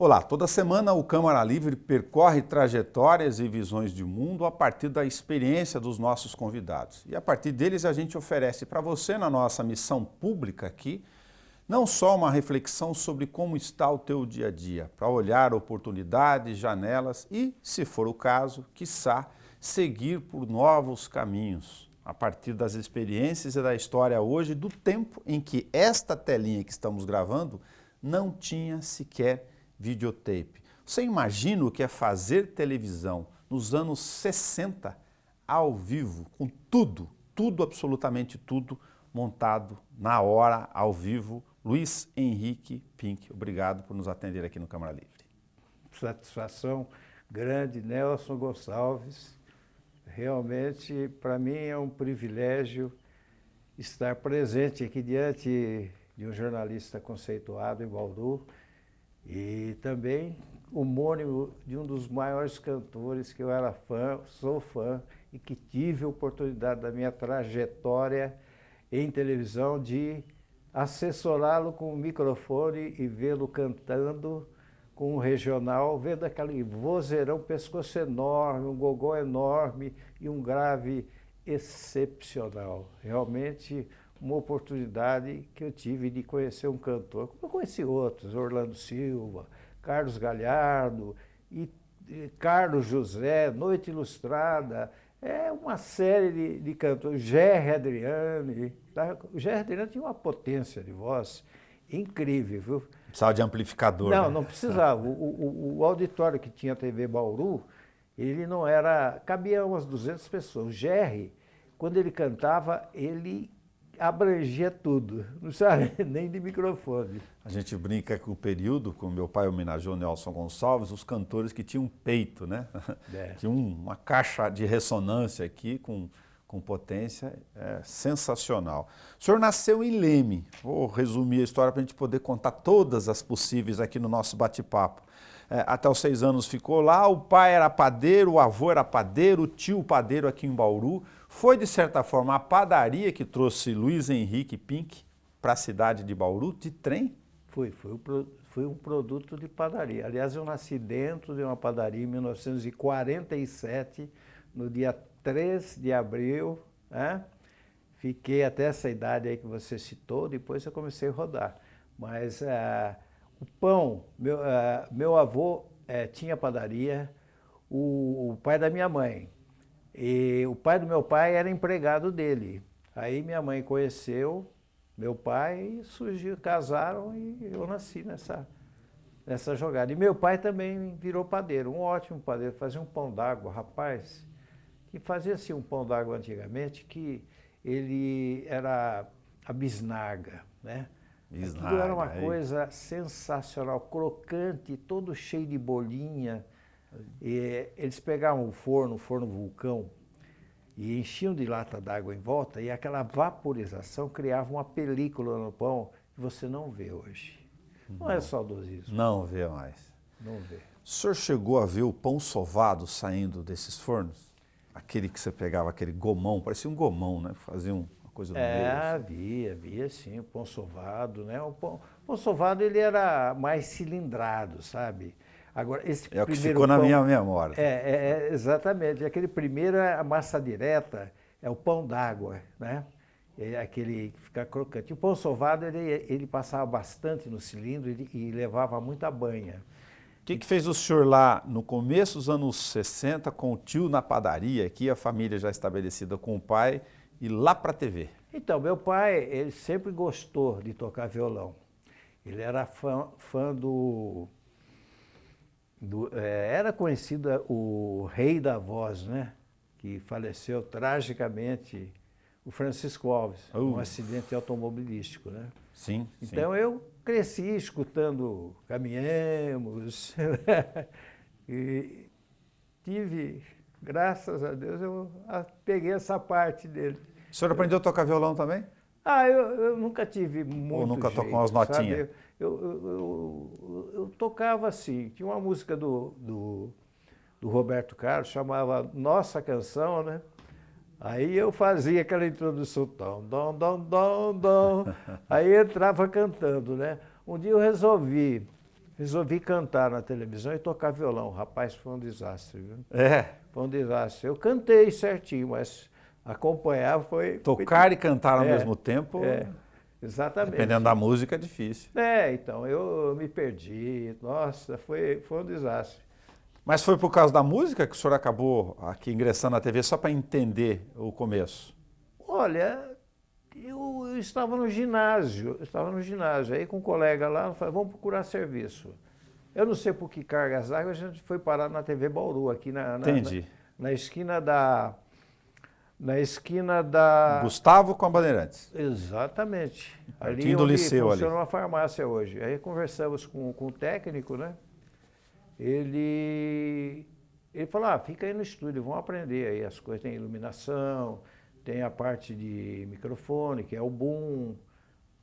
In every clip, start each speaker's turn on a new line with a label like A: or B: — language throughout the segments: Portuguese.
A: Olá, toda semana o Câmara Livre percorre trajetórias e visões de mundo a partir da experiência dos nossos convidados. E a partir deles a gente oferece para você, na nossa missão pública aqui, não só uma reflexão sobre como está o teu dia a dia, para olhar oportunidades, janelas e, se for o caso, quiçá, seguir por novos caminhos, a partir das experiências e da história hoje, do tempo em que esta telinha que estamos gravando não tinha sequer videotape. Você imagina o que é fazer televisão nos anos 60, ao vivo, com tudo, absolutamente tudo, montado na hora, ao vivo. Luiz Henrique Pink, obrigado por nos atender aqui no Câmara Livre.
B: Satisfação grande, Nelson Gonçalves. Realmente, para mim, é um privilégio estar presente aqui diante de um jornalista conceituado em Bauru e também homônimo de um dos maiores cantores que eu era fã, sou fã e que tive a oportunidade da minha trajetória em televisão de assessorá-lo com o microfone e vê-lo cantando com um regional, vendo aquele vozeirão, pescoço enorme, um gogó enorme e um grave excepcional. Realmente uma oportunidade que eu tive de conhecer um cantor, como eu conheci outros, Orlando Silva, Carlos Galhardo e Carlos José, Noite Ilustrada, uma série de cantores, Gerry Adriane. Tá? O Gerry Adriane tinha uma potência de voz incrível, viu?
A: Precisava de amplificador.
B: Não,
A: né?
B: não precisava. O auditório que tinha a TV Bauru, ele não era... cabia umas 200 pessoas. O Gerry, quando ele cantava, ele abrangia tudo, não precisava nem de microfone.
A: A gente brinca com o período, como meu pai homenageou Nelson Gonçalves, os cantores que tinham peito, né? Tinha uma caixa de ressonância aqui com potência sensacional. O senhor nasceu em Leme, vou resumir a história para a gente poder contar todas as possíveis aqui no nosso bate-papo. Até os 6 anos ficou lá, o pai era padeiro, o avô era padeiro, o tio padeiro aqui em Bauru. Foi, de certa forma, a padaria que trouxe Luiz Henrique Pink para a cidade de Bauru, de trem?
B: Foi um produto de padaria. Aliás, eu nasci dentro de uma padaria em 1947, no dia 3 de abril, né? Fiquei até essa idade aí que você citou, depois eu comecei a rodar. Mas o pão, meu avô tinha padaria, o pai da minha mãe, e o pai do meu pai era empregado dele. Aí minha mãe conheceu meu pai e surgiu, casaram e eu nasci nessa jogada. E meu pai também virou padeiro, um ótimo padeiro, fazia um pão d'água, rapaz, que fazia-se um pão d'água antigamente, que ele era a bisnaga, né?
A: Bisnaga,
B: aquilo era uma coisa sensacional, crocante, todo cheio de bolinha. E eles pegavam o forno vulcão, e enchiam de lata d'água em volta, e aquela vaporização criava uma película no pão que você não vê hoje. Não é saudosismo.
A: Não vê mais.
B: Não vê.
A: O senhor chegou a ver o pão sovado saindo desses fornos? Aquele que você pegava, aquele gomão, parecia um gomão, né? Fazia uma coisa no meio.
B: Havia sim, o pão sovado, né? O pão sovado ele era mais cilindrado, sabe? Agora, esse
A: É o que
B: primeiro
A: ficou na
B: pão,
A: minha memória.
B: Exatamente. Aquele primeiro é a massa direta, é o pão d'água, né? É aquele que fica crocante. O pão sovado, ele passava bastante no cilindro e levava muita banha.
A: O que fez o senhor lá no começo dos anos 60 com o tio na padaria, aqui a família já estabelecida com o pai, e lá para a TV?
B: Então, meu pai, ele sempre gostou de tocar violão. Ele era fã era conhecido o rei da voz, né? Que faleceu tragicamente, o Francisco Alves, num acidente automobilístico, né?
A: Sim.
B: Então eu cresci escutando Caminhamos e tive, graças a Deus, eu peguei essa parte dele.
A: O senhor aprendeu a tocar violão também?
B: Eu nunca tive muito
A: Ou nunca
B: jeito,
A: tocou umas notinhas?
B: Eu tocava assim, tinha uma música do Roberto Carlos, chamava Nossa Canção, né? Aí eu fazia aquela introdução, dom, dom, dom, dom, dom. Aí entrava cantando, né? Um dia eu resolvi resolvi cantar na televisão e tocar violão. Rapaz, foi um desastre, viu?
A: É.
B: Foi um desastre. Eu cantei certinho, mas acompanhar foi...
A: Tocar e cantar ao
B: É,
A: mesmo tempo,
B: exatamente.
A: dependendo da música, é difícil.
B: Então, eu me perdi. Nossa, foi um desastre.
A: Mas foi por causa da música que o senhor acabou aqui ingressando na TV só para entender o começo?
B: Olha, eu estava no ginásio, aí com um colega lá, eu falei, vamos procurar serviço. Eu não sei por que cargas d'água, a gente foi parar na TV Bauru, aqui
A: Entendi.
B: na esquina da...
A: Gustavo com a Bandeirantes.
B: Exatamente. Ali
A: Pertinho do
B: onde
A: liceu
B: funciona
A: ali.
B: uma farmácia hoje. Aí conversamos com o técnico, né? Ele falou, fica aí no estúdio, vamos aprender aí as coisas. Tem iluminação, tem a parte de microfone, que é o boom.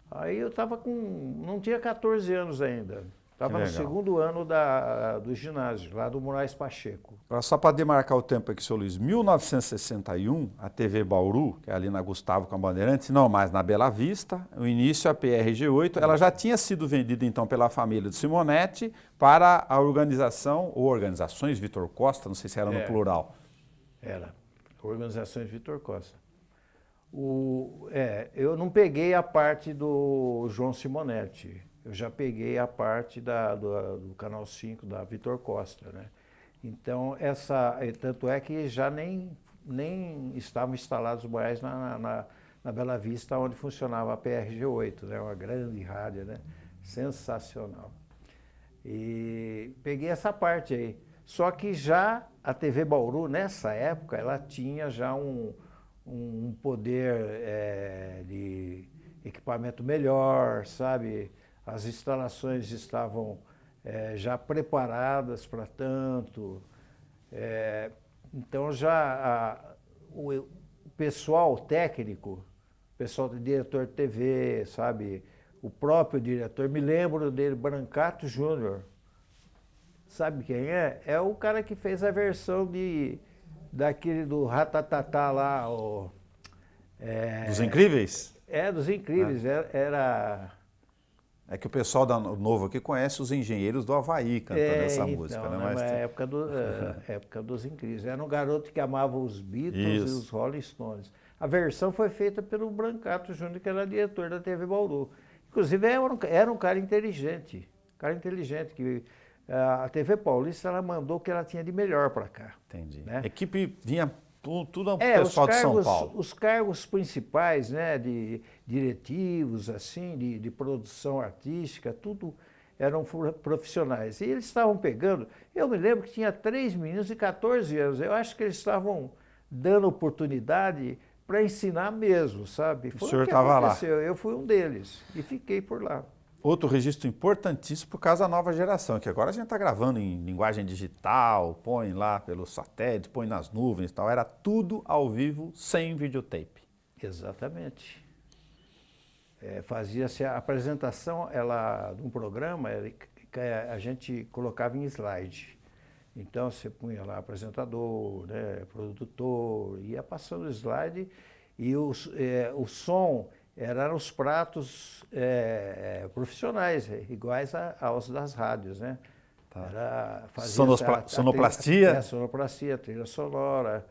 B: Aí eu não tinha 14 anos ainda. Estava no segundo ano do ginásio, lá do Moraes Pacheco.
A: Só para demarcar o tempo aqui, senhor Luiz, 1961, a TV Bauru, que é ali na Gustavo com a Bandeirantes, não mais na Bela Vista, o início a PRG8, ela já tinha sido vendida então pela família de Simonetti para a organização, ou organizações Vitor Costa, não sei se era no plural.
B: Era, Organizações Vitor Costa. Eu não peguei a parte do João Simonetti. Eu já peguei a parte do Canal 5, da Vitor Costa, né? Então, tanto é que já nem estavam instalados os Moraes na Bela Vista, onde funcionava a PRG8, né? Uma grande rádio, né? Sensacional. E peguei essa parte aí. Só que já a TV Bauru, nessa época, ela tinha já um poder de equipamento melhor, sabe? As instalações estavam já preparadas para tanto. Então o pessoal técnico, o pessoal do diretor de TV, sabe? O próprio diretor, me lembro dele, Brancato Júnior. Sabe quem é? É o cara que fez a versão daquele do Ratatatá lá.
A: Dos Incríveis?
B: Dos Incríveis. Era...
A: É que o pessoal novo aqui conhece os Engenheiros do Havaí cantando essa música, né?
B: Mas época dos Incríveis. Era um garoto que amava os Beatles e os Rolling Stones. A versão foi feita pelo Brancato Júnior, que era diretor da TV Bauru. Inclusive, era um cara inteligente. Que a TV Paulista ela mandou o que ela tinha de melhor para cá.
A: Entendi.
B: Né?
A: A equipe vinha tudo ao pessoal de São Paulo.
B: Os cargos principais, né, de diretivos, assim, de produção artística, tudo eram profissionais. E eles estavam pegando, eu me lembro que tinha 3 meninos de 14 anos, eu acho que eles estavam dando oportunidade para ensinar mesmo, sabe?
A: O senhor estava lá.
B: Eu fui um deles e fiquei por lá.
A: Outro registro importantíssimo por causa da nova geração, que agora a gente está gravando em linguagem digital, põe lá pelo satélite, põe nas nuvens e tal. Era tudo ao vivo, sem videotape.
B: Exatamente. Fazia-se a apresentação de um programa, a gente colocava em slide. Então você punha lá apresentador, né, produtor, ia passando o slide e o som eram os pratos profissionais, iguais aos das rádios, né?
A: Tá.
B: Fazia
A: sonoplastia?
B: Sonoplastia, trilha sonora.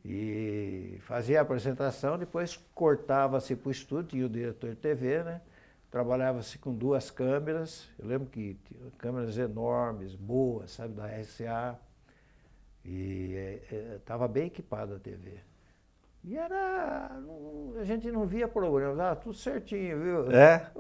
B: E fazia a apresentação, depois cortava-se para o estúdio, tinha o diretor de TV, né? Trabalhava-se com 2 câmeras, eu lembro que tinha câmeras enormes, boas, sabe, da RCA. E estava bem equipada a TV. E a gente não via problema, tudo certinho, viu?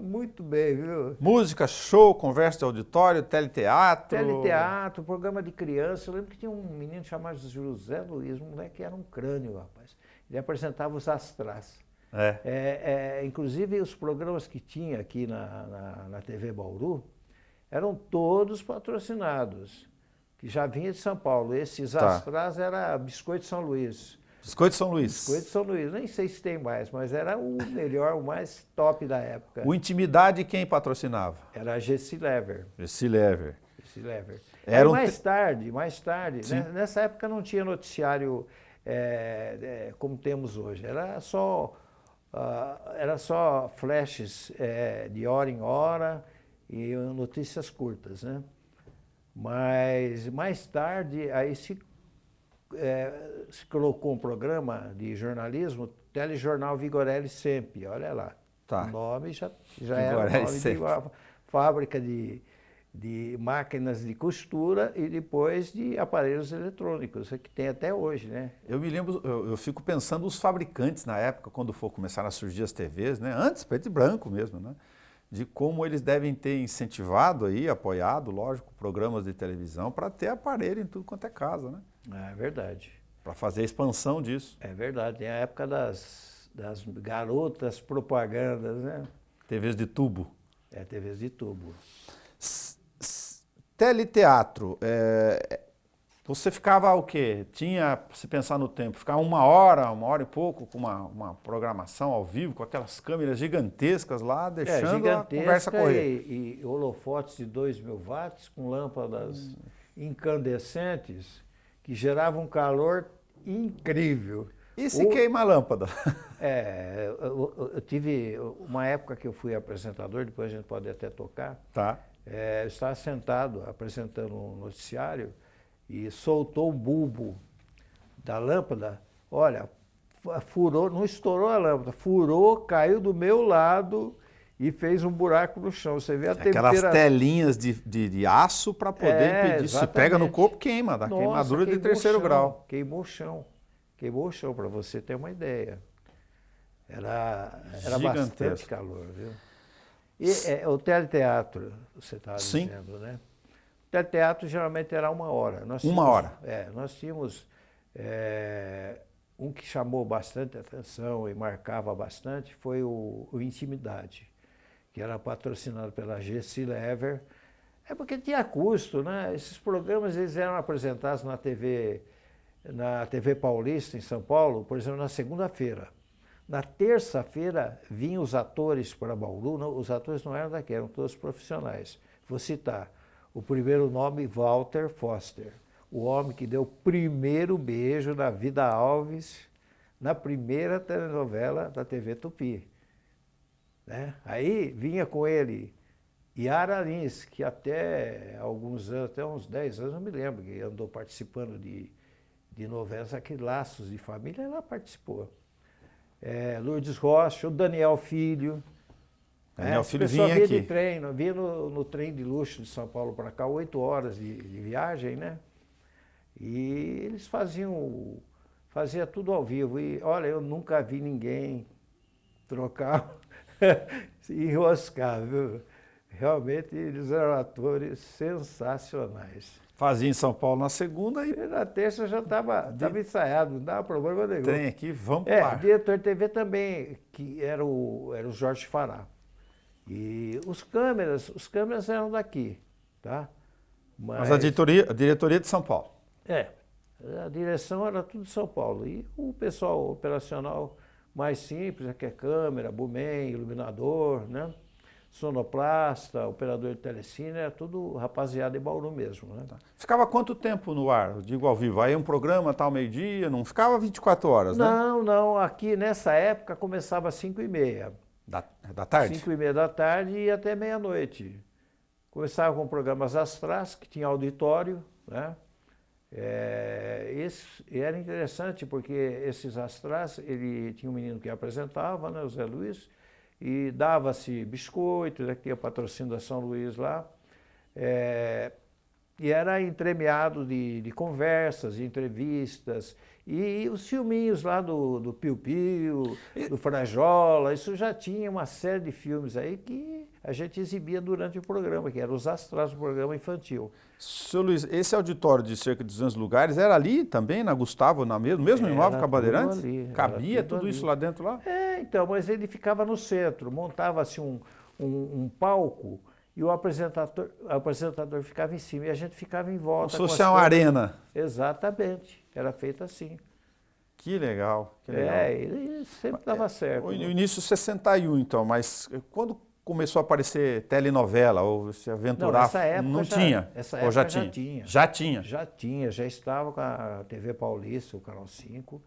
B: Muito bem, viu?
A: Música, show, conversa de auditório, teleteatro.
B: Teleteatro, programa de criança. Eu lembro que tinha um menino chamado José Luiz, um moleque que era um crânio, rapaz. Ele apresentava os astrais. Inclusive, os programas que tinha aqui na TV Bauru eram todos patrocinados, que já vinha de São Paulo. Esses astrais era Biscoito São Luís.
A: Biscoito São Luís.
B: Biscoito São Luís, nem sei se tem mais, mas era o melhor, o mais top da época.
A: O Intimidade quem patrocinava?
B: Era a Gessi Lever.
A: Gessi Lever.
B: Era mais tarde, nessa época não tinha noticiário como temos hoje, era só flashes de hora em hora e notícias curtas, né? Mas mais tarde aí se colocou um programa de jornalismo, Telejornal Vigorelli Sempre, olha lá.
A: Tá.
B: O nome já era o
A: Vigorelli
B: nome de
A: Sempre.
B: uma fábrica de máquinas de costura e depois de aparelhos eletrônicos, que tem até hoje, né?
A: Eu me lembro, eu fico pensando os fabricantes na época, quando começaram a surgir as TVs, né? Antes, preto e branco mesmo, né? De como eles devem ter incentivado aí, apoiado, lógico, programas de televisão para ter aparelho em tudo quanto é casa, né?
B: É verdade.
A: Para fazer a expansão disso.
B: É verdade. Tem a época das garotas propagandas, né?
A: TVs de tubo.
B: TVs de tubo.
A: Teleteatro, você ficava o quê? Tinha, se pensar no tempo, ficava uma hora e pouco com uma programação ao vivo, com aquelas câmeras gigantescas lá, deixando a conversa correr.
B: E holofotes de 2.000 watts com lâmpadas incandescentes que geravam um calor incrível.
A: E se queima a lâmpada?
B: Eu tive uma época que eu fui apresentador, depois a gente pode até tocar.
A: Tá.
B: Eu estava sentado apresentando um noticiário e soltou o bulbo da lâmpada. Olha, furou, não estourou a lâmpada, furou, caiu do meu lado e fez um buraco no chão. Você vê a temperatura.
A: Aquelas telinhas de aço para poder impedir. Se pega no corpo, queima, dá queimadura de terceiro grau.
B: Queimou o chão, para você ter uma ideia. Era bastante calor, viu? E o teleteatro, você estava dizendo, né? O teleteatro geralmente era 1 hora.
A: Uma hora?
B: Nós tínhamos um que chamou bastante atenção e marcava bastante, foi o Intimidade, que era patrocinado pela Gessi Lever. Porque tinha custo, né? Esses programas eles eram apresentados na TV Paulista, em São Paulo, por exemplo, na segunda-feira. Na terça-feira, vinham os atores para Bauru. Não, os atores não eram daqui, eram todos profissionais. Vou citar o primeiro nome, Walter Foster, o homem que deu o primeiro beijo da Vida Alves na primeira telenovela da TV Tupi. Né? Aí vinha com ele Yara Lins, que até alguns anos, até uns 10 anos, não me lembro, que andou participando de novelas, aqueles Laços de Família, ela participou. Lourdes Rocha, o Daniel Filho.
A: Daniel Filho vinha aqui.
B: Vinha no trem de luxo de São Paulo para cá, 8 horas de viagem, né? E eles fazia tudo ao vivo. E olha, eu nunca vi ninguém trocar e enroscar, viu? Realmente eles eram atores sensacionais.
A: Fazia em São Paulo na segunda e
B: na terça já estava ensaiado, não dava problema nenhum.
A: Tem aqui, vamos lá.
B: Diretor de TV também, que era o Jorge Fará. E os câmeras eram daqui, tá?
A: Mas a diretoria de São Paulo.
B: A direção era tudo de São Paulo. E o pessoal operacional mais simples, que é câmera, boomman, iluminador, né? Sonoplasta, operador de telecine, era tudo rapaziada em Bauru mesmo, né?
A: Ficava quanto tempo no ar? Eu digo ao vivo, aí um programa tal meio-dia, não ficava 24 horas, né?
B: Não, aqui nessa época começava às 5h30.
A: Da tarde?
B: 5h30 da tarde e até meia-noite. Começava com programas astrais, que tinha auditório, né? E era interessante porque esses astrais, ele tinha um menino que apresentava, né, o Zé Luiz, e dava-se biscoito, que tinha patrocínio da São Luís lá, e era entremeado de conversas, de entrevistas, e os filminhos lá do Piu Piu, do Frajola, isso já tinha uma série de filmes aí que a gente exibia durante o programa, que eram os astrais do programa infantil.
A: Seu Luiz, esse auditório de cerca de 200 lugares era ali também, na Gustavo, mesmo imóvel com a Bandeirantes? Cabia tudo isso lá dentro lá?
B: Então, mas ele ficava no centro, montava-se um palco e o apresentador ficava em cima e a gente ficava em volta.
A: Como se fosse uma arena.
B: Exatamente, era feito assim.
A: Que legal, que legal.
B: E sempre dava certo.
A: No início 61 então, mas quando começou a aparecer telenovela ou se aventurar?
B: Não, nessa época
A: não tinha?
B: Essa
A: ou
B: época
A: já tinha? Já tinha?
B: Já tinha, já estava com a TV Paulista, o Canal 5.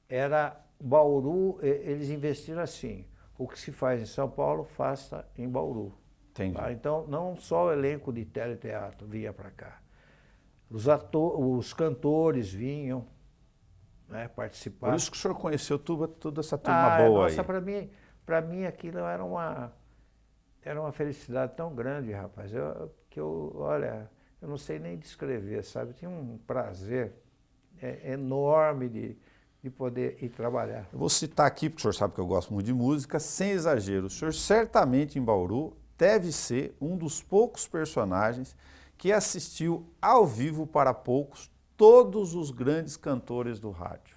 B: Era Bauru, eles investiram assim, o que se faz em São Paulo, faça em Bauru.
A: Entendi.
B: Tá? Então, não só o elenco de teleteatro vinha para cá. Os cantores vinham, né, participar.
A: Por isso que o senhor conheceu toda essa turma boa
B: nossa,
A: aí.
B: para mim aquilo era uma felicidade tão grande, rapaz, olha, eu não sei nem descrever, sabe? Tinha um prazer enorme de poder ir trabalhar.
A: Eu vou citar aqui, porque o senhor sabe que eu gosto muito de música, sem exagero. O senhor certamente em Bauru deve ser um dos poucos personagens que assistiu ao vivo para poucos todos os grandes cantores do rádio,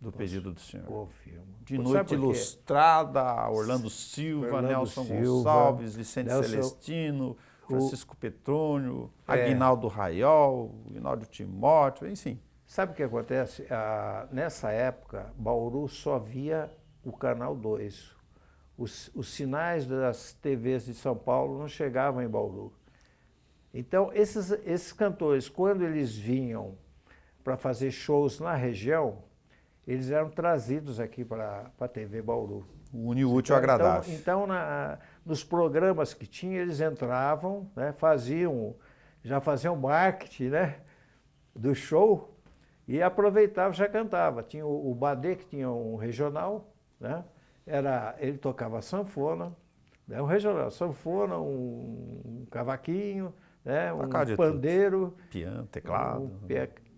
A: do pedido do senhor.
B: Confirmo.
A: De Noite Ilustrada, Orlando Silva, Nelson Gonçalves, Vicente Celestino, Francisco Petrônio, Aguinaldo Raiol, Aguinaldo Timóteo, enfim.
B: Sabe o que acontece? Nessa época, Bauru só via o Canal 2. Os sinais das TVs de São Paulo não chegavam em Bauru. Então, esses cantores, quando eles vinham para fazer shows na região, eles eram trazidos aqui para a TV Bauru.
A: Une o útil ao agradável.
B: Então nos programas que tinha, eles entravam, né, já faziam marketing, né, do show e aproveitavam e já cantava. Tinha o Badê, que tinha um regional, né, ele tocava sanfona, né, um regional, sanfona, um cavaquinho, né, um pandeiro,
A: piano, teclado.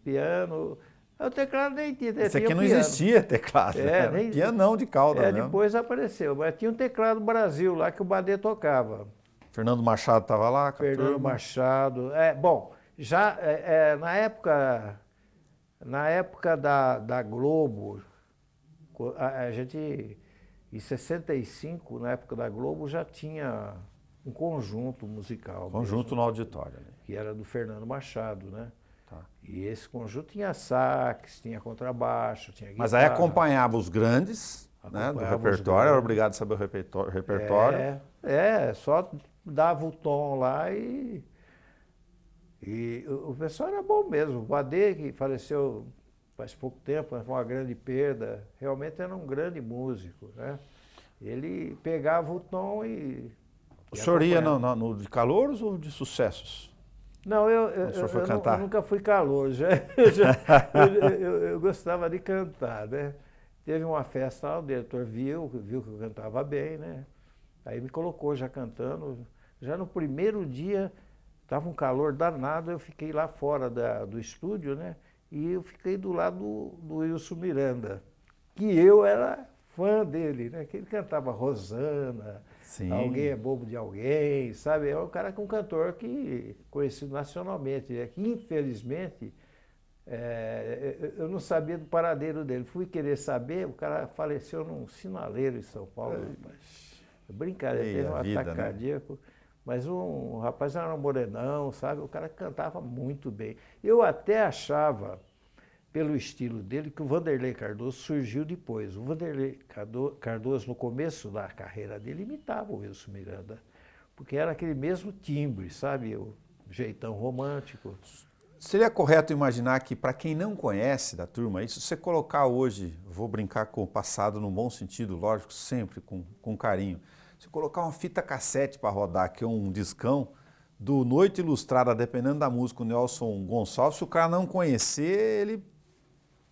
B: Piano. O teclado nem tinha.
A: Isso aqui não existia teclado,
B: nem
A: pianão de cauda mesmo.
B: Depois apareceu, mas tinha um teclado Brasil lá que o Badê tocava.
A: Fernando Machado estava lá?
B: Fernando Machado. Bom, já na época da Globo, a gente, em 65, na época da Globo, já tinha um conjunto musical.
A: Conjunto mesmo, no auditório.
B: Que era do Fernando Machado, né?
A: Tá.
B: E esse conjunto tinha sax, tinha contrabaixo, tinha guitarra.
A: Mas aí acompanhava os grandes, né, do repertório, era obrigado a saber o repertório.
B: Só dava o tom lá e o pessoal era bom mesmo. O Badê, que faleceu faz pouco tempo, foi uma grande perda, realmente era um grande músico, né? Ele pegava o tom e
A: o senhor ia no de calouros ou de sucessos?
B: Não, eu nunca fui calouro, eu gostava de cantar, né? Teve uma festa lá, o diretor viu que eu cantava bem, né? Aí me colocou já cantando. Já no primeiro dia, estava um calor danado, eu fiquei lá fora do estúdio, né? E eu fiquei do lado do Wilson Miranda, que eu era fã dele, né? Que ele cantava Rosana,
A: Sim.
B: Alguém é Bobo de Alguém, sabe? É um cantor que conhecido nacionalmente, né? Que infelizmente eu não sabia do paradeiro dele. Fui querer saber, o cara faleceu num sinaleiro em São Paulo. Brincadeira, teve um ataque cardíaco. Mas o rapaz era um morenão, sabe? O cara cantava muito bem. Eu até achava, pelo estilo dele, que o Vanderlei Cardoso surgiu depois. O Vanderlei Cardoso, no começo da carreira dele, imitava o Wilson Miranda, porque era aquele mesmo timbre, sabe? O jeitão romântico.
A: Seria correto imaginar que, para quem não conhece da turma, se você colocar hoje, vou brincar com o passado no bom sentido, lógico, sempre com carinho, se colocar uma fita cassete para rodar, que é um discão, do Noite Ilustrada, dependendo da música, o Nelson Gonçalves, se o cara não conhecer, ele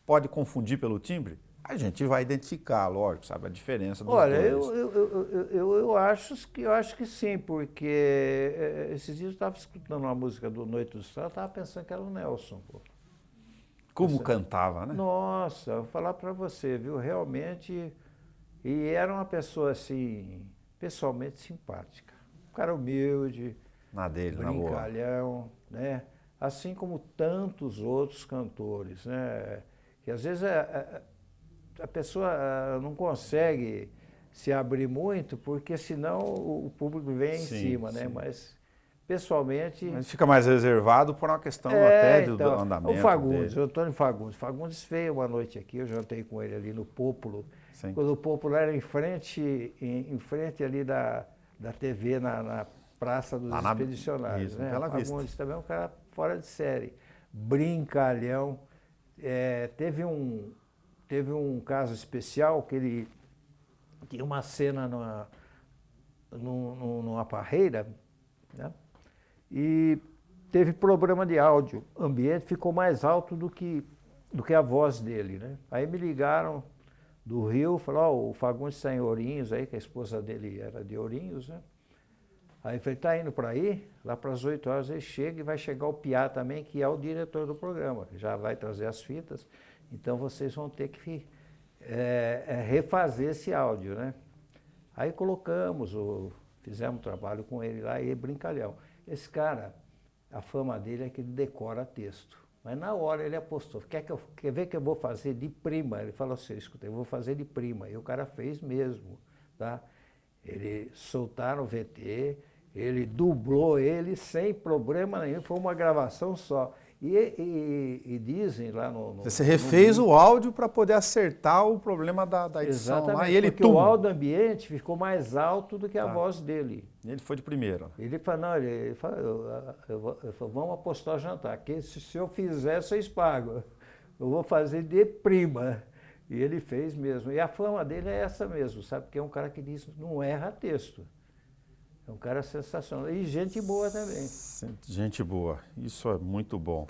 A: pode confundir pelo timbre? A gente vai identificar, lógico, sabe, a diferença dos dois.
B: Eu acho que sim, porque esses dias eu estava escutando uma música do Noite Ilustrada, eu estava pensando que era o Nelson. Pô.
A: Como cantava, né?
B: Nossa, vou falar para você, viu, realmente, e era uma pessoa assim, pessoalmente simpática. Um cara humilde,
A: na dele, na boa.
B: brincalhão, né? Assim como tantos outros cantores, né? Que às vezes a pessoa não consegue se abrir muito, porque senão o público vem em cima, né? Mas pessoalmente...
A: Mas fica mais reservado por uma questão até do andamento.
B: O Fagundes, o Antônio Fagundes. Fagundes veio uma noite aqui, eu jantei com ele ali no Pôpulo. Sim. Quando o Pôpulo era em frente ali da TV, na Praça dos Expedicionários. Né? O Fagundes também é um cara fora de série. Brincalhão. Teve um caso especial que ele tinha uma cena numa parreira, né? E teve problema de áudio. O ambiente ficou mais alto do que a voz dele, né? Aí me ligaram do Rio, falaram, o Fagundes está em Ourinhos, aí, que a esposa dele era de Ourinhos, né? Aí eu falei, tá indo para aí? Lá para as 8 horas ele chega e vai chegar o Piá também, que é o diretor do programa, que já vai trazer as fitas. Então vocês vão ter que refazer esse áudio, né? Aí colocamos, fizemos um trabalho com ele lá e brincalhão. Esse cara, a fama dele é que ele decora texto. Mas na hora ele apostou, quer ver que eu vou fazer de prima? Ele falou assim, escuta, eu vou fazer de prima. E o cara fez mesmo, tá? Ele soltaram o VT, ele dublou ele sem problema nenhum, foi uma gravação só. E dizem lá no...
A: Você refez o áudio para poder acertar o problema da edição.
B: Exatamente,
A: lá, e ele,
B: porque o áudio ambiente ficou mais alto do que a voz dele.
A: Ele foi de primeiro.
B: Ele falou, não, ele falou, vamos apostar jantar, que se eu fizer, vocês pagam. Eu vou fazer de prima. E ele fez mesmo. E a fama dele é essa mesmo, sabe? Porque é um cara que diz, não erra texto. É um cara sensacional. E gente boa também.
A: Gente boa. Isso é muito bom.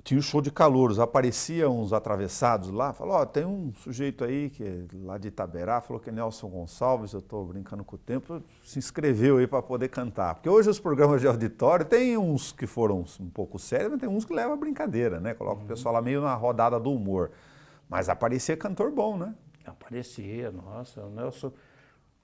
A: Tinha o show de calouros, apareciam uns atravessados lá, falou, tem um sujeito aí que é lá de Itaberá, falou que é Nelson Gonçalves, eu estou brincando com o tempo, se inscreveu aí para poder cantar. Porque hoje os programas de auditório, tem uns que foram um pouco sérios, mas tem uns que levam a brincadeira, né? Coloca o pessoal lá meio na rodada do humor. Mas aparecia cantor bom, né?
B: Aparecia, nossa,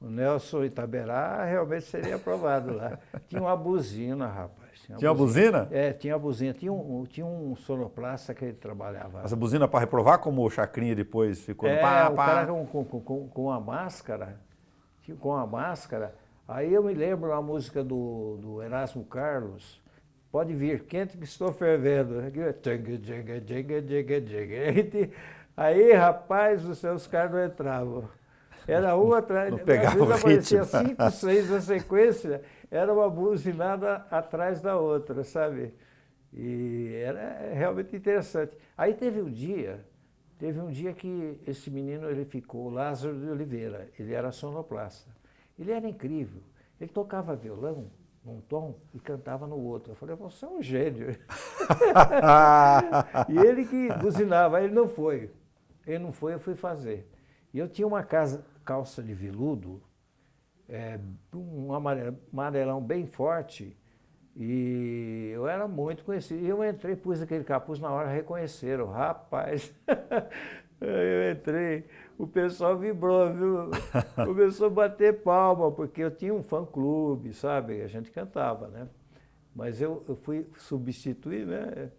B: o Nelson Itaberá realmente seria aprovado lá. Tinha uma buzina, rapaz.
A: Tinha uma buzina?
B: É, tinha uma buzina. Tinha um sonoplasta que ele trabalhava.
A: Essa buzina para reprovar, como o Chacrinha depois ficou no
B: pá. O cara com a máscara, aí eu me lembro a música do Erasmo Carlos, Pode Vir, Quente que Estou Fervendo. Aí, rapaz, os caras não entravam. Era uma atrás, às vezes aparecia 5, 6 na sequência, era uma buzinada atrás da outra, sabe? E era realmente interessante. Aí teve um dia que esse menino, ele ficou, Lázaro de Oliveira, ele era sonoplasta. Ele era incrível, ele tocava violão num tom e cantava no outro. Eu falei, você é um gênio. E ele que buzinava, ele não foi, eu fui fazer. E eu tinha uma calça de veludo, um amarelão bem forte, e eu era muito conhecido. E eu entrei, pus aquele capuz, na hora reconheceram, rapaz. Eu entrei, o pessoal vibrou, viu? Começou a bater palma, porque eu tinha um fã-clube, sabe? A gente cantava, né? Mas eu fui substituir, né?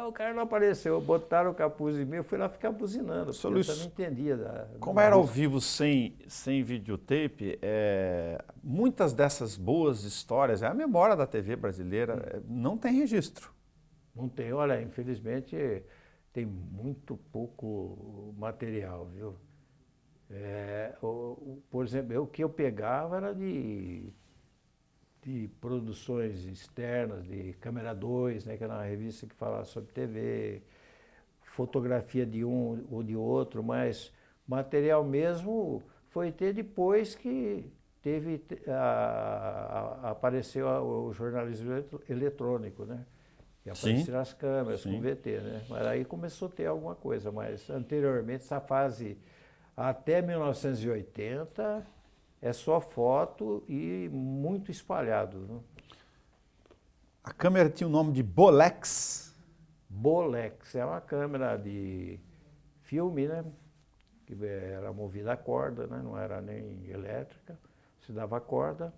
B: O cara não apareceu, botaram o capuz em mim, eu fui lá ficar buzinando, porque eu também entendia.
A: Como era ao vivo sem videotape, muitas dessas boas histórias, a memória da TV brasileira, não tem registro.
B: Não tem, olha, infelizmente tem muito pouco material, viu? Por exemplo, o que eu pegava era de produções externas, de Câmera 2, né, que era uma revista que falava sobre TV, fotografia de um ou de outro, mas material mesmo foi ter depois que apareceu o jornalismo eletrônico, né? Que apareceram as câmeras com VT, né? Mas aí começou a ter alguma coisa, mas anteriormente, essa fase até 1980... é só foto e muito espalhado. Né?
A: A câmera tinha o nome de Bolex?
B: Bolex, é uma câmera de filme, né? Que era movida a corda, né? Não era nem elétrica, se dava corda.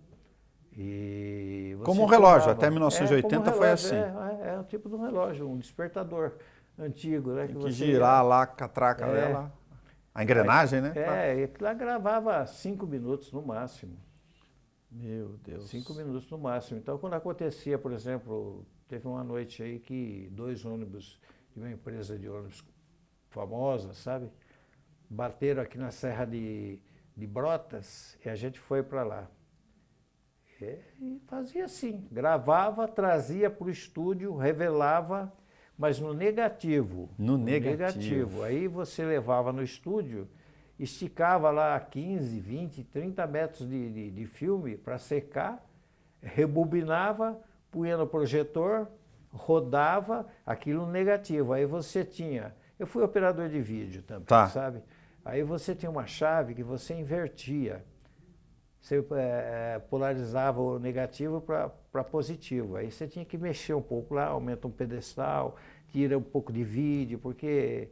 B: E você
A: como um relógio, até 1980 foi assim.
B: É um tipo de um relógio, um despertador antigo. Né?
A: Tem que girar lá, catraca dela. A engrenagem, né?
B: E aquilo lá gravava 5 minutos no máximo.
A: Meu Deus.
B: 5 minutos no máximo. Então, quando acontecia, por exemplo, teve uma noite aí que 2 ônibus de uma empresa de ônibus famosa, sabe? Bateram aqui na Serra de Brotas e a gente foi para lá. E fazia assim, gravava, trazia para o estúdio, revelava, mas no negativo.
A: No negativo.
B: Aí você levava no estúdio esticava lá 15, 20, 30 metros de filme para secar, rebobinava, punha no projetor, rodava aquilo negativo. Aí você tinha... Eu fui operador de vídeo também,
A: Tá.
B: sabe? Aí você tinha uma chave que você invertia. Você polarizava o negativo para positivo. Aí você tinha que mexer um pouco lá, aumenta um pedestal, tira um pouco de vídeo, porque...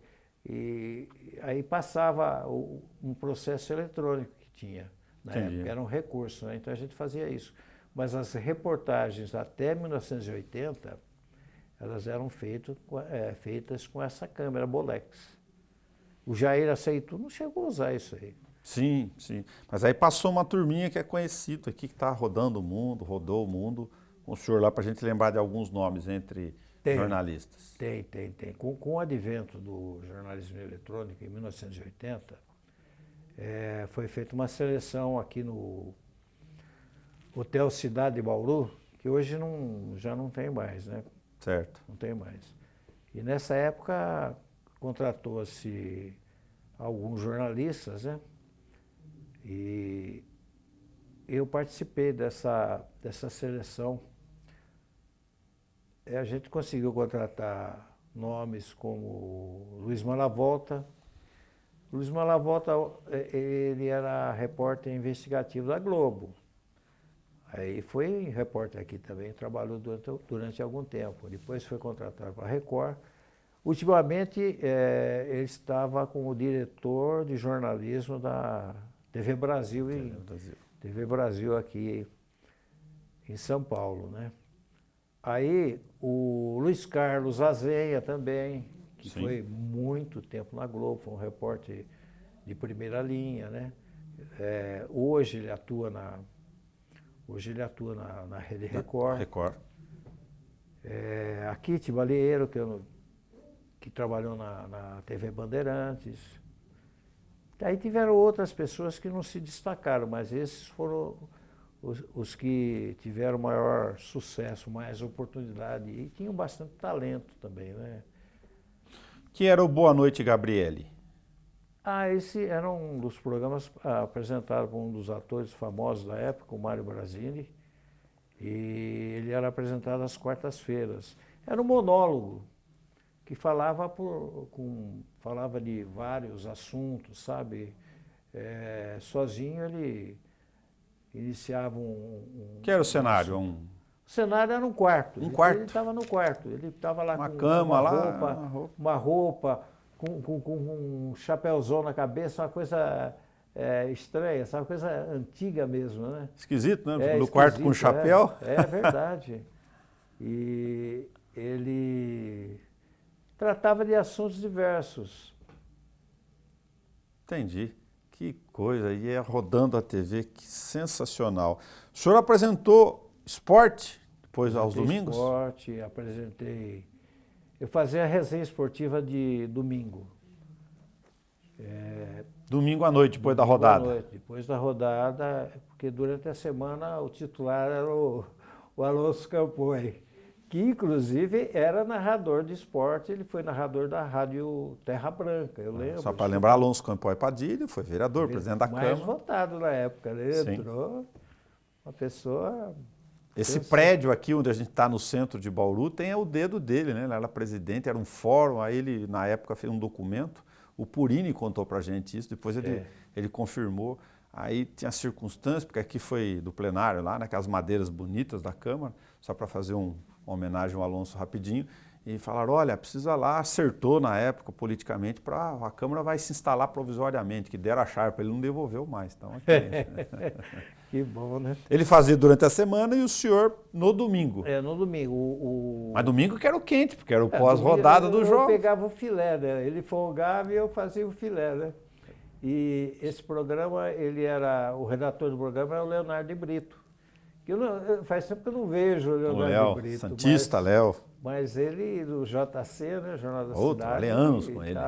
B: aí passava um processo eletrônico que tinha. Na época era um recurso, né? Então a gente fazia isso. Mas as reportagens até 1980, elas eram feitas com essa câmera Bolex. O Jair Aceitu não chegou a usar isso aí.
A: Sim, sim. Mas aí passou uma turminha que é conhecida aqui, que está rodando o mundo, rodou o mundo, com o senhor lá para a gente lembrar de alguns nomes entre jornalistas.
B: Tem. Com o advento do jornalismo eletrônico em 1980, foi feita uma seleção aqui no Hotel Cidade de Bauru, que hoje já não tem mais, né?
A: Certo.
B: Não tem mais. E nessa época contratou-se alguns jornalistas, né? E eu participei dessa seleção. A gente conseguiu contratar nomes como Luiz Malavolta. Luiz Malavolta, ele era repórter investigativo da Globo. Aí foi repórter aqui também, trabalhou durante algum tempo. Depois foi contratado para a Record. Ultimamente, ele estava como diretor de jornalismo da TV Brasil, TV Brasil aqui em São Paulo, né? Aí o Luiz Carlos Azenha também, que
A: Sim.
B: foi muito tempo na Globo, foi um repórter de primeira linha, né? Hoje ele atua na Rede Record. A Kitty Balieiro, que trabalhou na TV Bandeirantes. Aí tiveram outras pessoas que não se destacaram, mas esses foram os que tiveram maior sucesso, mais oportunidade e tinham bastante talento também, né?
A: Que era o Boa Noite, Gabriele.
B: Esse era um dos programas apresentado por um dos atores famosos da época, o Mário Brasini, e ele era apresentado às quartas-feiras. Era um monólogo que falava de vários assuntos, sabe? Sozinho ele iniciava
A: Que era o cenário?
B: O cenário era um quarto.
A: Um quarto?
B: Ele estava no quarto. Ele estava lá
A: uma
B: com
A: cama
B: uma roupa, com um chapéuzão na cabeça, uma coisa estranha, sabe? Uma coisa antiga mesmo, né?
A: Esquisito, né? No quarto com chapéu.
B: É verdade. E ele tratava de assuntos diversos.
A: Entendi. Que coisa. E é rodando a TV, que sensacional. O senhor apresentou esporte depois aos domingos?
B: Esporte, apresentei. Eu fazia a resenha esportiva de domingo.
A: Domingo à noite, depois da rodada?
B: À noite, depois da rodada, porque durante a semana o titular era o Alonso Campoy, que inclusive era narrador de esporte, ele foi narrador da Rádio Terra Branca, eu lembro.
A: Só para lembrar, Alonso Campoy Padilha foi vereador, presidente da Câmara.
B: Mais votado na época, né? Entrou uma pessoa...
A: Esse prédio aqui, onde a gente está no centro de Bauru, tem o dedo dele, né? Ele era presidente, era um fórum, aí ele, na época, fez um documento. O Purini contou pra gente isso, depois ele confirmou. Aí tinha circunstâncias, porque aqui foi do plenário lá, né? Aquelas madeiras bonitas da Câmara, só para fazer uma homenagem ao Alonso rapidinho. E falaram, olha, precisa lá, acertou na época politicamente, a Câmara vai se instalar provisoriamente, que deram a chave para ele, não devolveu mais. Então, aqui,
B: Que bom, né?
A: Ele fazia durante a semana e o senhor no domingo.
B: No domingo.
A: Mas domingo que era o quente, porque era o pós-rodada do jogo.
B: Eu pegava o filé, né? Ele folgava e eu fazia o filé, né? E esse programa, o redator do programa era o Leonardo de Brito. Faz tempo que eu não vejo o Leonardo de Brito.
A: Santista, Léo.
B: Mas ele, do JC, né? Jornal da Cidade.
A: Trabalhei anos com ele.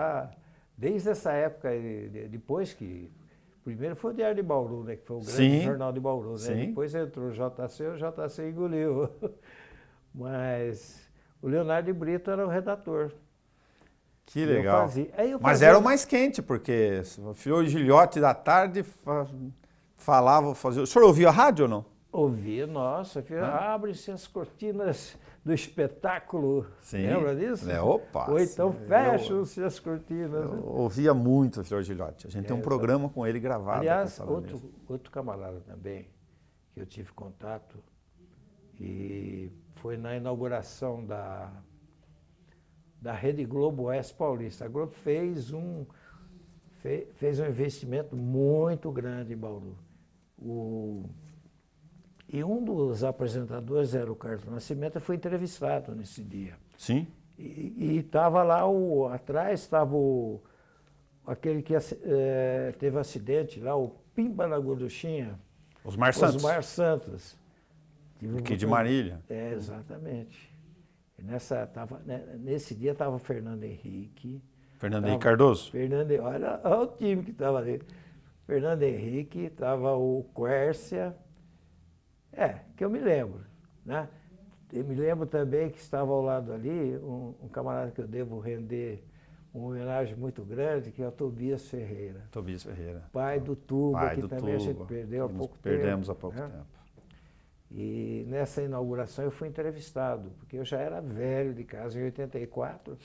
B: Desde essa época, depois que... Primeiro foi o Diário de Bauru, né? Que foi o grande jornal de Bauru, né?
A: Sim.
B: Depois entrou o JC engoliu. Mas o Leonardo de Brito era o redator.
A: Que legal.
B: Eu fazia. Aí eu
A: Mas
B: fazia...
A: era o mais quente, porque o Fiore Gilhote da tarde falava, fazia... O senhor ouvia a rádio ou não?
B: Ouvia, nossa, abrem-se as cortinas do espetáculo.
A: Sim.
B: Lembra disso?
A: Opa!
B: Ou então fecham-se as cortinas.
A: Eu ouvia muito o Fiore Gilhote. A gente tem um programa com ele gravado.
B: Aliás, outro camarada também, que eu tive contato, e foi na inauguração da Rede Globo Oeste Paulista. A Globo fez um investimento muito grande em Bauru. E um dos apresentadores era o Carlos Nascimento, foi entrevistado nesse dia.
A: Sim.
B: E estava lá, atrás estava aquele que teve acidente lá, o Pimba na Gorduchinha.
A: Osmar Santos.
B: Osmar Santos.
A: Aqui de Marília.
B: Exatamente. E nesse dia estava Fernando Henrique.
A: Fernando Henrique Cardoso?
B: Olha o time que estava ali. Fernando Henrique, estava o Quércia. Que eu me lembro, né? Eu me lembro também que estava ao lado ali um camarada que eu devo render uma homenagem muito grande, que é o Tobias Ferreira.
A: Tobias Ferreira.
B: Pai do Tuba, que também a gente perdeu há pouco tempo.
A: Perdemos há pouco tempo.
B: E nessa inauguração eu fui entrevistado, porque eu já era velho de casa, em 84,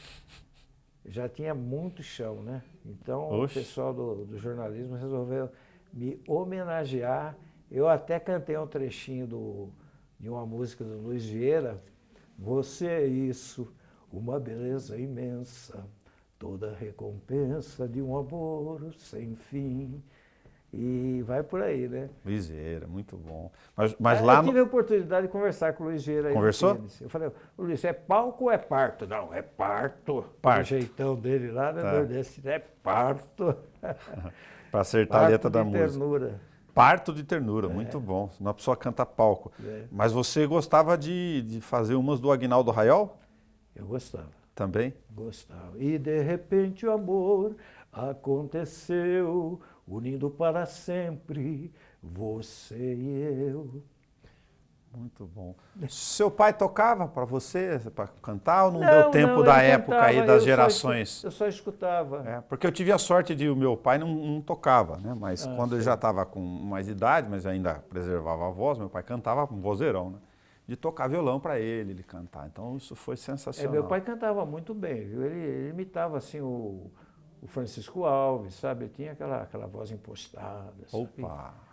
B: já tinha muito chão, né? Então o pessoal do jornalismo resolveu me homenagear. Eu até cantei um trechinho de uma música do Luiz Vieira. Você é isso, uma beleza imensa, toda recompensa de um amor sem fim. E vai por aí, né?
A: Luiz Vieira, muito bom. Mas lá
B: eu tive a oportunidade de conversar com o Luiz Vieira.
A: Conversou?
B: Eu falei, Luiz, é palco ou é parto? Não, é parto.
A: Parto.
B: O jeitão dele lá no Nordeste, é parto.
A: Para acertar a letra da música.
B: Ternura.
A: Parto de ternura, muito bom. Uma pessoa canta palco. Mas você gostava de fazer umas do Aguinaldo Raiol?
B: Eu gostava.
A: Também?
B: Gostava. E de repente o amor aconteceu, unindo para sempre você e eu.
A: Muito bom. Seu pai tocava para você, para cantar, ou não deu tempo da época aí das gerações?
B: Eu só escutava.
A: Porque eu tive a sorte de o meu pai não tocava, né? Mas quando ele já estava com mais idade, mas ainda preservava a voz, meu pai cantava com vozeirão, né? De tocar violão para ele cantar. Então isso foi sensacional.
B: Meu pai cantava muito bem, viu? Ele imitava assim o Francisco Alves, sabe? Ele tinha aquela voz impostada.
A: Opa!
B: Sabe?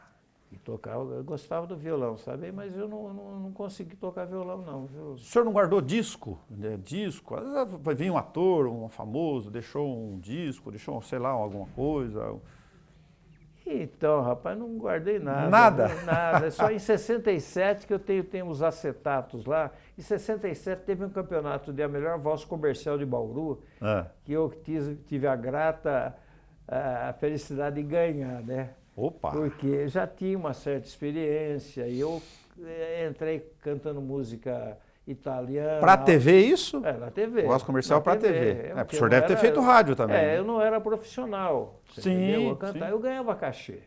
B: E tocava, eu gostava do violão, sabe? Mas eu não consegui tocar violão, não. Viu?
A: O senhor não guardou disco? Disco? Às vezes vai vir um ator, um famoso, deixou um disco, deixou, sei lá, alguma coisa.
B: Então, rapaz, não guardei nada.
A: Nada?
B: Nada. É só em 67 que eu tenho os acetatos lá. Em 67 teve um campeonato de a melhor voz comercial de Bauru, que eu tive a grata a felicidade de ganhar, né?
A: Opa!
B: Porque já tinha uma certa experiência e eu entrei cantando música italiana.
A: Para a TV isso?
B: Na TV.
A: Voz comercial para a TV. O senhor deve ter feito
B: eu,
A: rádio também. Né?
B: Eu não era profissional.
A: Sim.
B: Eu cantava, eu ganhava cachê.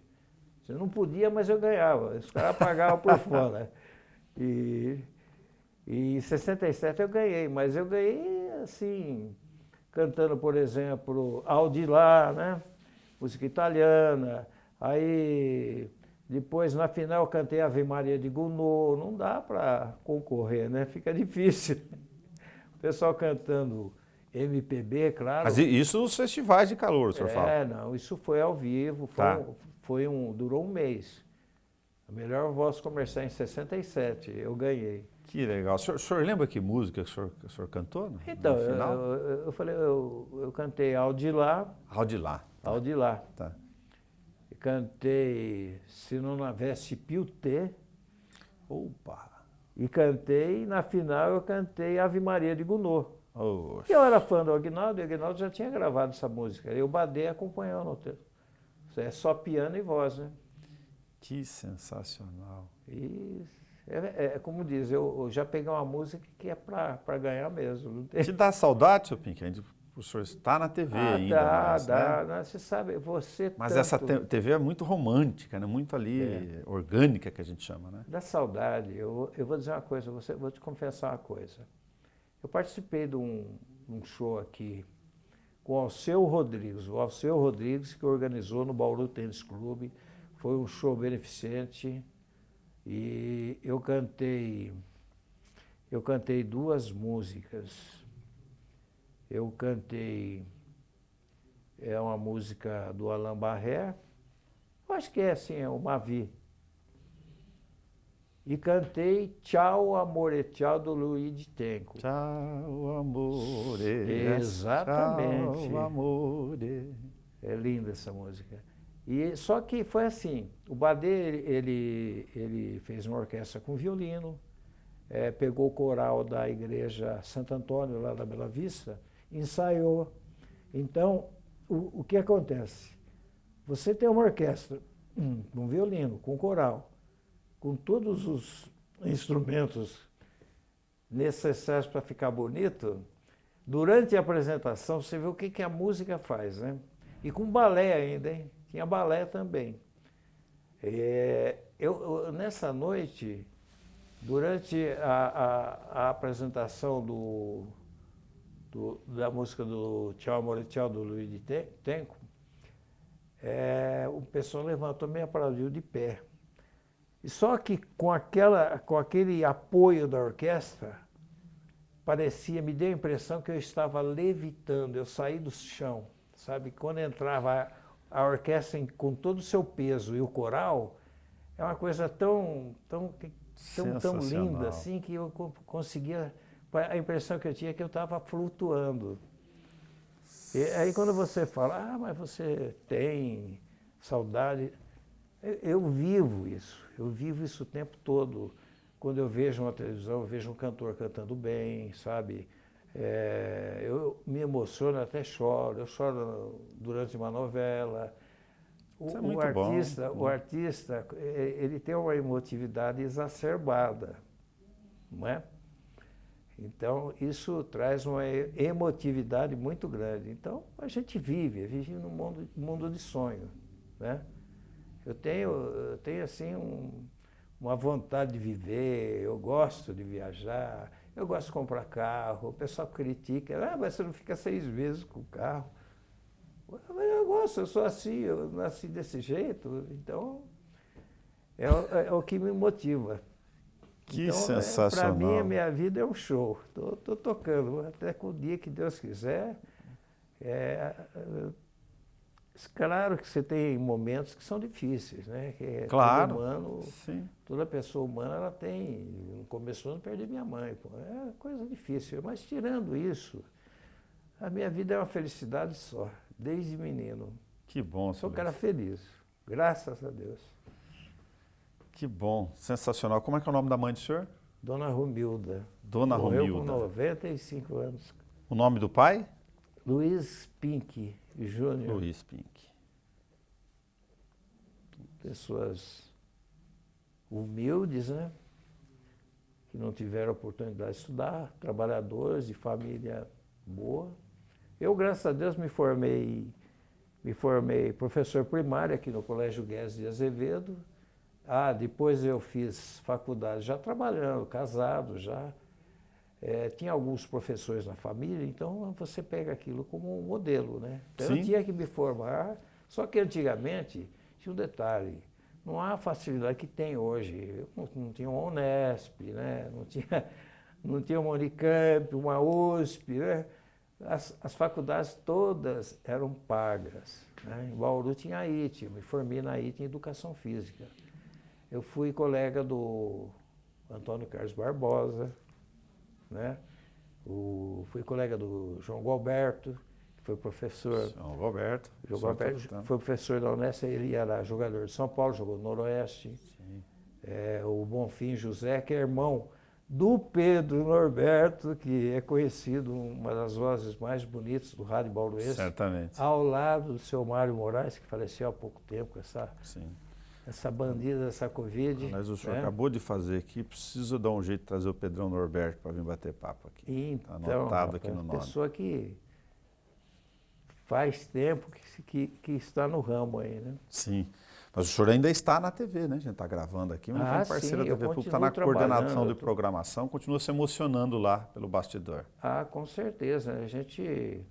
B: Eu não podia, mas eu ganhava. Os caras pagavam por fora. E em 67 eu ganhei, mas eu ganhei assim, cantando, por exemplo, Aldilá, né? Música italiana. Aí, depois, na final, eu cantei Ave Maria de Gounod. Não dá para concorrer, né? Fica difícil. O pessoal cantando MPB, claro.
A: Mas isso nos festivais de calor, o senhor fala?
B: Não, isso foi ao vivo, durou um mês. A melhor voz comercial em 67, eu ganhei.
A: Que legal. O senhor lembra que música que o senhor cantou?
B: Então, eu falei, eu cantei Aldilá.
A: Aldilá.
B: Aldilá.
A: Tá.
B: Cantei Se Não Houvesse Piuté.
A: Opa!
B: E cantei, na final eu cantei Ave Maria de Gounod.
A: Oxe.
B: Eu era fã do Aguinaldo, e o Aguinaldo já tinha gravado essa música. Eu Badê acompanhou no texto. É só piano e voz, né?
A: Que sensacional.
B: E como diz, eu já peguei uma música que é para ganhar mesmo. Não tem...
A: Te dá saudade, seu Pink? O senhor está na TV ainda.
B: Né? Você sabe, você
A: Mas
B: tanto...
A: essa TV é muito romântica, né? Muito ali orgânica, que a gente chama, né?
B: Dá saudade. Eu vou dizer uma coisa, vou te confessar uma coisa. Eu participei de um show aqui com o Alceu Rodrigues. O Alceu Rodrigues que organizou no Bauru Tênis Clube. Foi um show beneficente e eu cantei 2 músicas. Eu cantei uma música do Alain Barré, eu acho que é assim, é o Mavi. E cantei Tchau, Amore, Tchau, do Luiz de Tenco.
A: Tchau, amore.
B: Exatamente.
A: Tchau, amore.
B: É linda essa música. E, só que foi assim, o Badê, ele fez uma orquestra com violino, pegou o coral da igreja Santo Antônio, lá da Bela Vista, ensaiou. Então, o que acontece? Você tem uma orquestra, um violino, com coral, com todos os instrumentos necessários para ficar bonito, durante a apresentação você vê o que a música faz, né? E com balé ainda, hein? Tinha balé também. Nessa noite, durante a apresentação da música do Tchau, Amor, Tchau, do Luiz de Tenco, o pessoal levantou, me aplaudiu de pé. E só que com aquele apoio da orquestra, me deu a impressão que eu estava levitando, eu saí do chão, sabe? Quando entrava a orquestra com todo o seu peso e o coral, é uma coisa tão linda assim que eu conseguia. A impressão que eu tinha é que eu estava flutuando. E aí quando você fala, mas você tem saudade, eu vivo isso o tempo todo. Quando eu vejo uma televisão, eu vejo um cantor cantando bem, sabe? Eu me emociono, até choro. Eu choro durante uma novela. O artista, ele tem uma emotividade exacerbada, não é? Então, isso traz uma emotividade muito grande. Então, a gente vive num mundo de sonho, né? Eu tenho assim, uma vontade de viver, eu gosto de viajar, eu gosto de comprar carro, o pessoal critica, mas você não fica 6 meses com o carro. Mas eu gosto, eu sou assim, eu nasci desse jeito, então é o que me motiva.
A: Que
B: então,
A: sensacional.
B: Para mim, a minha vida é um show. Tô tocando, até com o dia que Deus quiser. Claro que você tem momentos que são difíceis, né?
A: Claro.
B: Todo humano,
A: sim.
B: Toda pessoa humana, ela tem. No começo do ano, perdi minha mãe. Pô, é coisa difícil. Mas tirando isso, a minha vida é uma felicidade só, desde menino.
A: Que bom.
B: Sou um cara feliz, graças a Deus.
A: Que bom, sensacional. Como é que é o nome da mãe do senhor?
B: Dona Romilda.
A: Dona
B: Morreu
A: Romilda.
B: com 95 anos.
A: O nome do pai?
B: Luiz Pink Júnior.
A: Luiz Pink.
B: Pessoas humildes, né? Que não tiveram oportunidade de estudar, trabalhadores, de família boa. Eu, graças a Deus, me formei professor primário aqui no Colégio Guedes de Azevedo. Depois eu fiz faculdade já trabalhando, casado já. Tinha alguns professores na família, então você pega aquilo como um modelo, né? Então eu tinha que me formar, só que antigamente tinha um detalhe, não há a facilidade que tem hoje. Não tinha uma Unesp, né? Não tinha uma Unicamp, uma USP, né? As faculdades todas eram pagas, né? Em Bauru tinha a IT, eu me formei na IT em Educação Física. Eu fui colega do Antônio Carlos Barbosa, né? Fui colega do João Gualberto, que foi professor.
A: João Gualberto.
B: João Gualberto foi professor da Unesp, ele era jogador de São Paulo, jogou no Noroeste. O Bonfim José, que é irmão do Pedro Norberto, que é conhecido, uma das vozes mais bonitas do rádio bauruense.
A: Certamente.
B: Ao lado do seu Mário Moraes, que faleceu há pouco tempo com essa bandida, essa Covid.
A: Mas o senhor acabou de fazer aqui, preciso dar um jeito de trazer o Pedrão Norberto para vir bater papo aqui.
B: Então,
A: tá anotado aqui no nome.
B: Pessoa que faz tempo que está no ramo aí, né?
A: Sim. Mas o senhor ainda está na TV, né? A gente está gravando aqui, mas é parceiro da TV Pública, está na coordenação de programação, continua se emocionando lá pelo bastidor.
B: Com certeza. A gente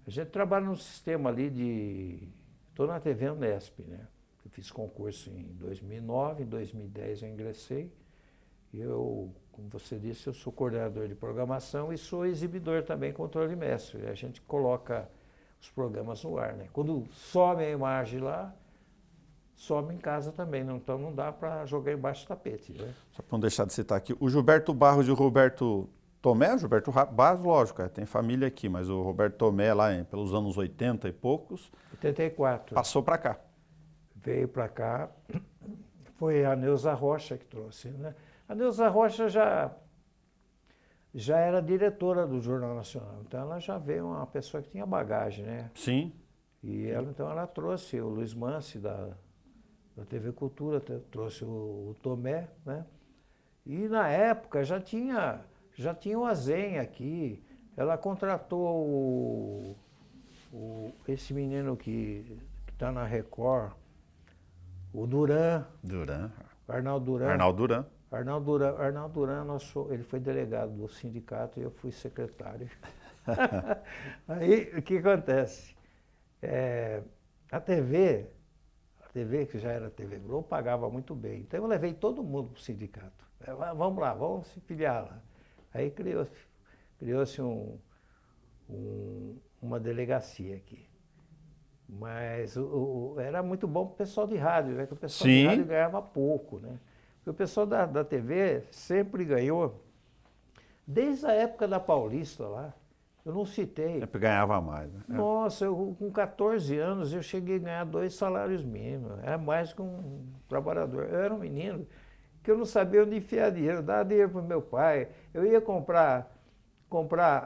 B: A gente trabalha num sistema ali de... Estou na TV Unesp, né? Eu fiz concurso em 2009, em 2010 eu ingressei. Eu, como você disse, eu sou coordenador de programação e sou exibidor também, controle mestre. A gente coloca os programas no ar, né? Quando some a imagem lá, some em casa também, então não dá para jogar embaixo do tapete, né?
A: Só para não deixar de citar aqui, o Gilberto Barros e o Roberto Tomé, o Gilberto Barros, lógico, tem família aqui, mas o Roberto Tomé lá pelos anos 80 e poucos,
B: 84.
A: passou para cá.
B: Veio para cá, foi a Neuza Rocha que trouxe, né? A Neuza Rocha já era diretora do Jornal Nacional, então ela já veio uma pessoa que tinha bagagem, né?
A: Sim.
B: E ela, então ela trouxe o Luiz Mansi da TV Cultura, trouxe o Tomé, né? E na época já tinha o Azen aqui, ela contratou esse menino que está na Record, o Duran.
A: Duran.
B: Arnaldo Duran.
A: Arnaldo Duran.
B: Arnaldo Duran, ele foi delegado do sindicato e eu fui secretário. Aí, o que acontece? A TV, que já era TV Globo, pagava muito bem. Então eu levei todo mundo para o sindicato. Vamos lá, vamos se filiar lá. Aí criou-se uma delegacia aqui. Mas era muito bom para o pessoal de rádio, né? Que o pessoal de rádio ganhava pouco, né? Porque o pessoal da TV sempre ganhou, desde a época da Paulista lá, eu não citei.
A: Sempre ganhava mais, né?
B: Nossa, com 14 anos eu cheguei a ganhar 2 salários mínimos, era mais que um trabalhador. Eu era um menino que eu não sabia onde enfiar dinheiro, dava dinheiro para o meu pai. Eu ia comprar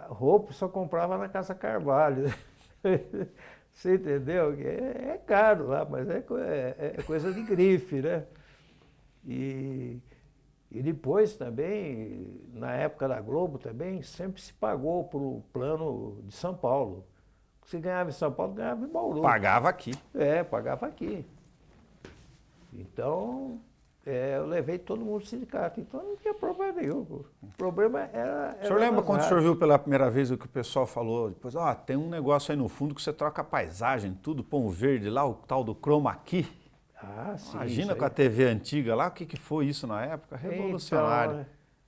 B: roupa, só comprava na Casa Carvalho. Você entendeu? É caro lá, mas é coisa de grife, né? E depois também, na época da Globo também, sempre se pagou para o plano de São Paulo. Se ganhava em São Paulo, ganhava em Bauru.
A: Pagava aqui.
B: Pagava aqui. Então, eu levei todo mundo do sindicato, então não tinha problema nenhum. O problema era...
A: O senhor lembra quando o senhor viu pela primeira vez o que o pessoal falou? Depois, tem um negócio aí no fundo que você troca a paisagem, tudo, põe o verde lá, o tal do chroma key.
B: Ah, sim.
A: Imagina com a TV antiga lá, o que foi isso na época? Revolucionário.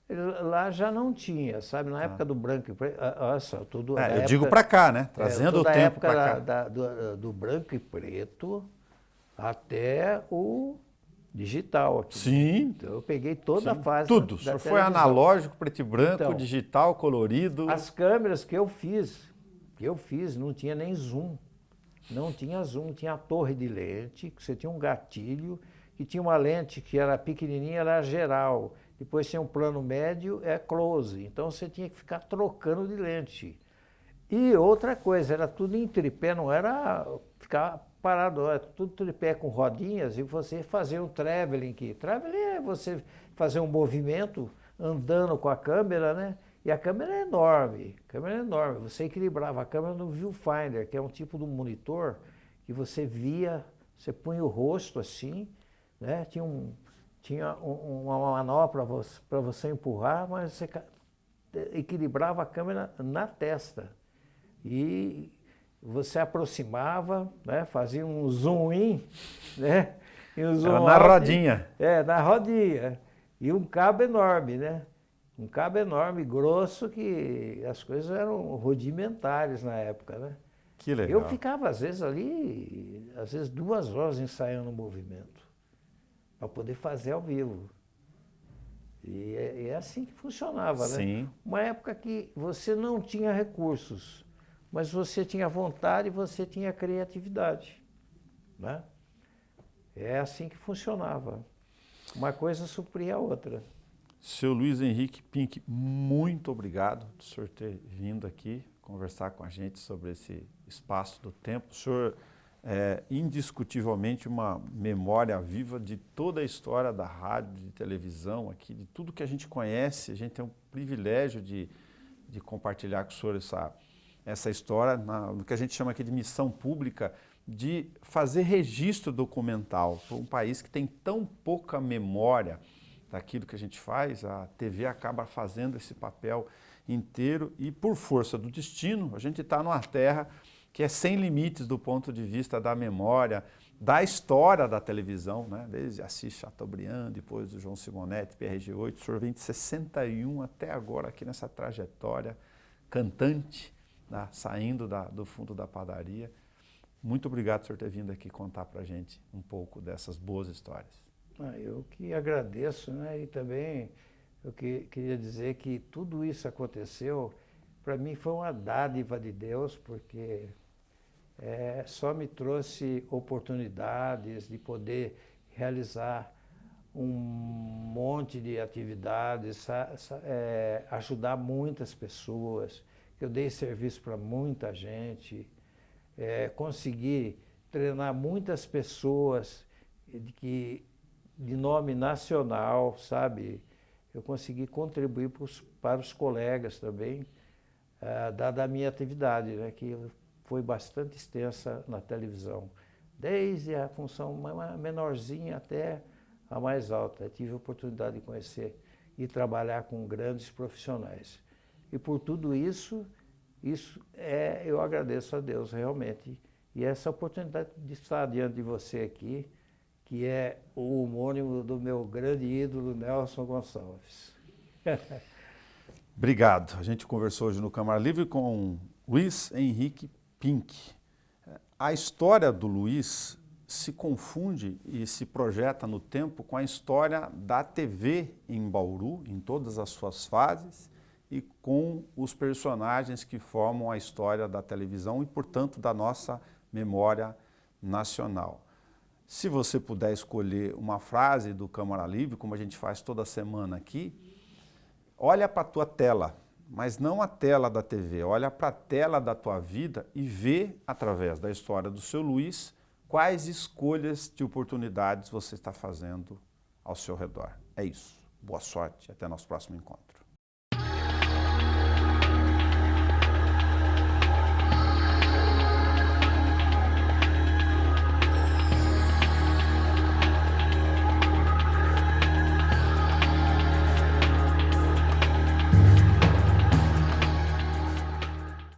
B: Então, lá já não tinha, sabe? Na época do branco e preto, olha só, tudo...
A: Eu digo para cá, né? Trazendo o tempo para cá.
B: Do branco e preto até o digital aqui.
A: Sim.
B: Então, eu peguei toda a fase
A: tudo. O senhor foi analógico, preto e branco,
B: então,
A: digital, colorido.
B: As câmeras que eu fiz, não tinha nem zoom. Não tinha zoom, tinha a torre de lente, que você tinha um gatilho, que tinha uma lente que era pequenininha, era geral. Depois tinha um plano médio, close. Então você tinha que ficar trocando de lente. E outra coisa, era tudo em tripé, não era ficar parado, era tudo tripé com rodinhas e você fazia um traveling aqui. Traveling é você fazer um movimento andando com a câmera, né? E a câmera é enorme, Você equilibrava a câmera no viewfinder, que é um tipo de monitor que você via, você punha o rosto assim, né? Tinha uma manopla para você empurrar, mas você equilibrava a câmera na testa. E você aproximava, né? Fazia um zoom in, né? E um zoom
A: out, na rodinha.
B: Na rodinha. E um cabo enorme, né? Um cabo enorme, grosso, que as coisas eram rudimentares na época, né?
A: Que legal.
B: Eu ficava, às vezes, 2 horas ensaiando o movimento, para poder fazer ao vivo. E é assim que funcionava, né?
A: Sim.
B: Uma época que você não tinha recursos, mas você tinha vontade e você tinha criatividade, né? É assim que funcionava. Uma coisa supria a outra.
A: Seu Luiz Henrique Pink, muito obrigado por o senhor ter vindo aqui conversar com a gente sobre esse espaço do tempo. O senhor é indiscutivelmente uma memória viva de toda a história da rádio, de televisão aqui, de tudo que a gente conhece. A gente tem o privilégio de compartilhar com o senhor essa história, no que a gente chama aqui de missão pública, de fazer registro documental para um país que tem tão pouca memória daquilo que a gente faz. A TV acaba fazendo esse papel inteiro e, por força do destino, a gente está numa terra que é sem limites do ponto de vista da memória, da história da televisão, né? Desde Assis Chateaubriand, depois do João Simonetti, PRG-8, o senhor vem de 61 até agora aqui nessa trajetória cantante, né? Saindo do fundo da padaria. Muito obrigado por senhor ter vindo aqui contar para a gente um pouco dessas boas histórias.
B: Eu que agradeço, né? E também eu queria dizer que tudo isso aconteceu, para mim foi uma dádiva de Deus, porque só me trouxe oportunidades de poder realizar um monte de atividades, ajudar muitas pessoas. Eu dei serviço para muita gente, consegui treinar muitas pessoas de nome nacional, sabe? Eu consegui contribuir para os colegas também, dada a minha atividade, né? Que foi bastante extensa na televisão, desde a função menorzinha até a mais alta. Eu tive a oportunidade de conhecer e trabalhar com grandes profissionais. E por tudo isso eu agradeço a Deus realmente. E essa oportunidade de estar diante de você aqui, que é o homônimo do meu grande ídolo, Nelson Gonçalves.
A: Obrigado. A gente conversou hoje no Câmara Livre com Luiz Henrique Pink. A história do Luiz se confunde e se projeta no tempo com a história da TV em Bauru, em todas as suas fases, e com os personagens que formam a história da televisão e, portanto, da nossa memória nacional. Se você puder escolher uma frase do Câmara Livre, como a gente faz toda semana aqui, olha para a tua tela, mas não a tela da TV, olha para a tela da tua vida e vê, através da história do seu Luiz, quais escolhas de oportunidades você está fazendo ao seu redor. É isso. Boa sorte e até nosso próximo encontro.